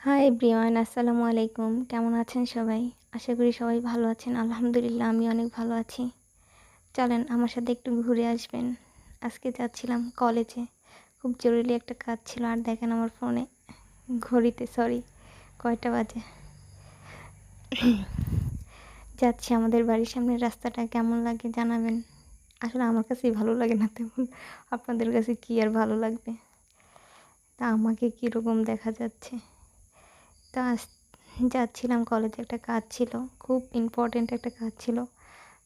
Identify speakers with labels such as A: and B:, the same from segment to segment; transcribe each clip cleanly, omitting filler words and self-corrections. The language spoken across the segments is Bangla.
A: হাই এভরিওয়ান, আসসালামু আলাইকুম। কেমন আছেন সবাই? আশা করি সবাই ভালো আছেন। আলহামদুলিল্লাহ আমি অনেক ভালো আছি। চলেন আমার সাথে একটু ঘুরে আসবেন। আজকে যাচ্ছিলাম কলেজে। খুব জরুরি একটা কাজ ছিল। আর দেখেন আমার ফোনে ঘড়িতে কয়টা বাজে। যাচ্ছি, আমাদের বাড়ির সামনের রাস্তাটা কেমন লাগে জানাবেন। আসলে আমার কাছেই ভালো লাগে না তেমন, আপনাদের কাছে কী আর ভালো লাগবে। তা আমাকে কীরকম দেখা যাচ্ছে। তা যাচ্ছিলাম কলেজে, একটা কাজ ছিল, খুব ইম্পর্ট্যান্ট একটা কাজ ছিল।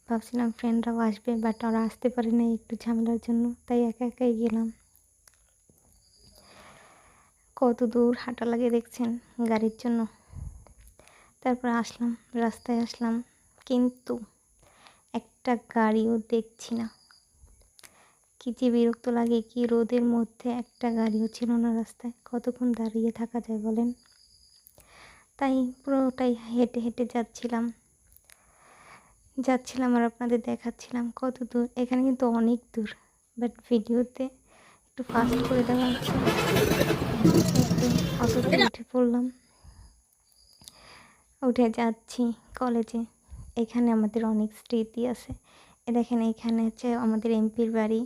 A: ভাবছিলাম ফ্রেন্ডরাও আসবে, বাট ওরা আসতে পারে না একটু ঝামেলার জন্য, তাই একা একাই গেলাম। কত দূর হাঁটা লাগে দেখছেন গাড়ির জন্য। তারপর আসলাম, রাস্তায় আসলাম, কিন্তু একটা গাড়িও দেখছি না। কী যে বিরক্ত লাগে, কি রোদের মধ্যে একটা গাড়িও ছিল না রাস্তায়। কতক্ষণ দাঁড়িয়ে থাকা যায় বলেন। তাই পুরোটাই হেঁটে হেঁটে যাচ্ছিলাম আর আপনাদের দেখাচ্ছিলাম কত দূর। এখানে কিন্তু অনেক দূর, বাট ভিডিওতে একটু ফাস্ট করে দেওয়া আছে। একটু অটোতে উঠে পড়লাম, উঠে যাচ্ছি কলেজে। এখানে আমাদের অনেক স্মৃতি আছে। দেখেন এখানে হচ্ছে আমাদের এমপির বাড়ি।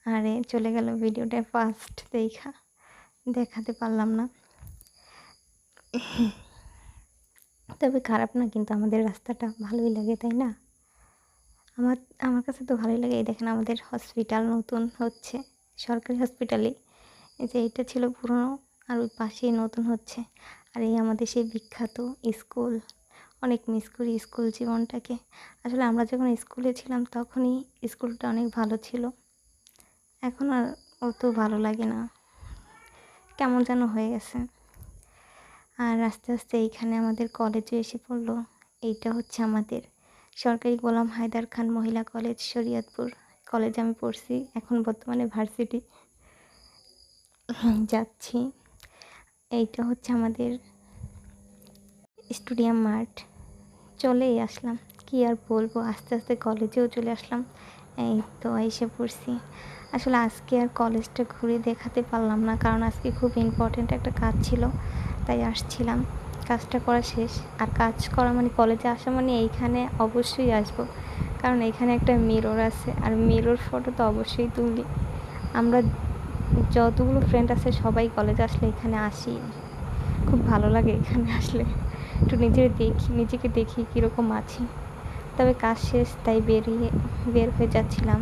A: আরে চলে গেল ভিডিওটা ফাস্ট দেখাতে পারলাম না। তবে খারাপ না, কিন্তু আমাদের রাস্তাটা ভালোই লাগে, তাই না? আমার আমার কাছে তো ভালোই লাগে। এই দেখেন আমাদের হসপিটাল নতুন হচ্ছে, সরকারি হসপিটালে। এই যে এটা ছিল পুরনো, আর ওই পাশেই নতুন হচ্ছে। আর এই আমাদের সেই বিখ্যাত স্কুল। অনেক মিস করি স্কুল জীবনটাকে। আসলে আমরা যখন স্কুলে ছিলাম তখনই স্কুলটা অনেক ভালো ছিল। এখন আর অত ভালো লাগে না, কেমন যেন হয়ে গেছে। আর আস্তে আস্তে এইখানে আমাদের কলেজে এসে পড়লো। এইটা হচ্ছে আমাদের সরকারি গোলাম হায়দার খান মহিলা কলেজ, শরীয়তপুর কলেজে আমি পড়ছি, এখন বর্তমানে ভার্সিটি যাচ্ছি। এইটা হচ্ছে আমাদের স্টেডিয়াম মাঠ। চলেই আসলাম, কি আর বলবো, আস্তে আস্তে কলেজেও চলে আসলাম। এই তো এসে পড়ছি। আসলে আজকে আর কলেজটা ঘুরে দেখাতে পারলাম না, কারণ আজকে খুব ইম্পর্ট্যান্ট একটা কাজ ছিল, তাই আসছিলাম। কাজটা করা শেষ, আর কাজ করা মানে কলেজে আসা মানে এইখানে অবশ্যই আসবো, কারণ এখানে একটা মিরর আছে, আর মিরর ফটো তো অবশ্যই তুলি। আমরা যতগুলো ফ্রেন্ড আছে সবাই কলেজে আসলে এখানে আসি, খুব ভালো লাগে এখানে আসলে। একটু নিজেকে দেখি কীরকম আছি। তবে কাজ শেষ, তাই বের হয়ে যাচ্ছিলাম।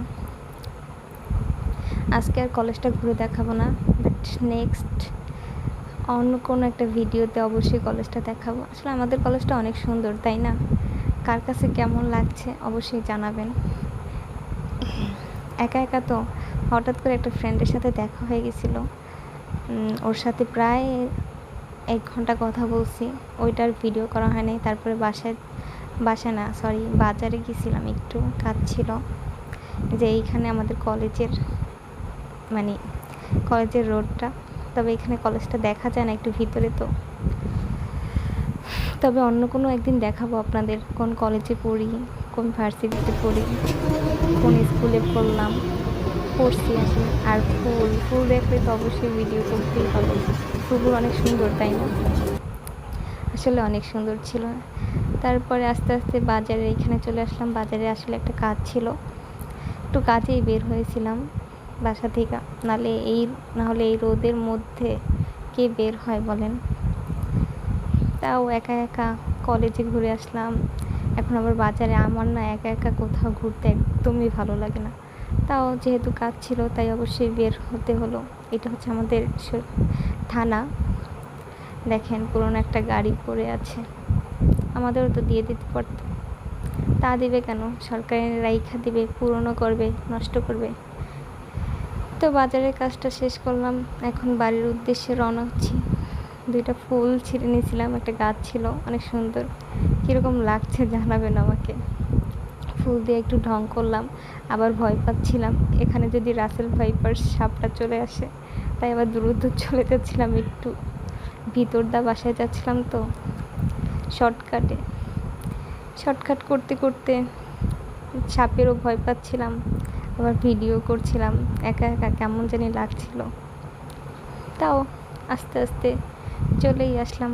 A: আজকে আর কলেজটা ঘুরে দেখাবো না, বাট নেক্সট অন্য কোনো একটা ভিডিওতে অবশ্যই কলেজটা দেখাবো। আসলে আমাদের কলেজটা অনেক সুন্দর, তাই না? কার কাছে কেমন লাগছে অবশ্যই জানাবেন। একা একা তো হঠাৎ করে একটা ফ্রেন্ডের সাথে দেখা হয়ে গেছিলো। ওর সাথে প্রায় 1 ঘন্টা কথা বলছি, ওইটার ভিডিও করা হয় নাই। তারপরে বাজারে গেছিলাম, একটু কাজ ছিল। যে এইখানে আমাদের কলেজের রোডটা, তবে এখানে কলেজটা দেখা যায় না, একটু ভিতরে তো। তবে অন্য কোনো একদিন দেখাবো আপনাদের কোন কলেজে পড়ি, কোন ভার্সিটিতে পড়ি, কোন স্কুলে পড়ছি আসলে। আর ফুল দেখলে তো অবশ্যই ভিডিও করতেই হবে। ফুলগুলো অনেক সুন্দর, তাই না? আসলে অনেক সুন্দর ছিল। তারপরে আস্তে আস্তে এখানে চলে আসলাম। বাজারে আসলে একটা কাজ ছিল, একটু কাজেই বের হয়েছিলাম বাসা থেকে। নাহলে এই রোদের মধ্যে কে বের হয় বলেন। তাও একা একা কলেজে ঘুরে আসলাম। এখন আবার বাজারে, আমার না একা একা কোথাও ঘুরতে একদমই ভালো লাগে না। তাও যেহেতু কাজ ছিল তাই অবশ্যই বের হতে হলো। এটা হচ্ছে আমাদের থানা। দেখেন পুরনো একটা গাড়ি পড়ে আছে, আমাদেরও তো দিয়ে দিতে পারত। তা দিবে কেন, সরকারের রাইখা দিবে, পুরনো করবে, নষ্ট করবে। তো বাজারের কাজটা শেষ করলাম, এখন বাড়ির উদ্দেশ্যে রওনা হচ্ছি। 2টা ফুল ছিঁড়ে নিয়েছিলাম, একটা গাছ ছিল অনেক সুন্দর। কীরকম লাগছে জানাবেন আমাকে। ফুল দিয়ে একটু ঢং করলাম, আবার ভয় পাচ্ছিলাম এখানে যদি রাসেল ভাইপার সাপটা চলে আসে, তাই আবার দ্রুত চলে যাচ্ছিলাম, একটু বাসায় যাচ্ছিলাম তো শর্টকাট করতে করতে সাপেরও ভয় পাচ্ছিলাম, আবার ভিডিও করছিলাম। একা একা কেমন জানি লাগছিল। তাও আস্তে আস্তে চলেই আসলাম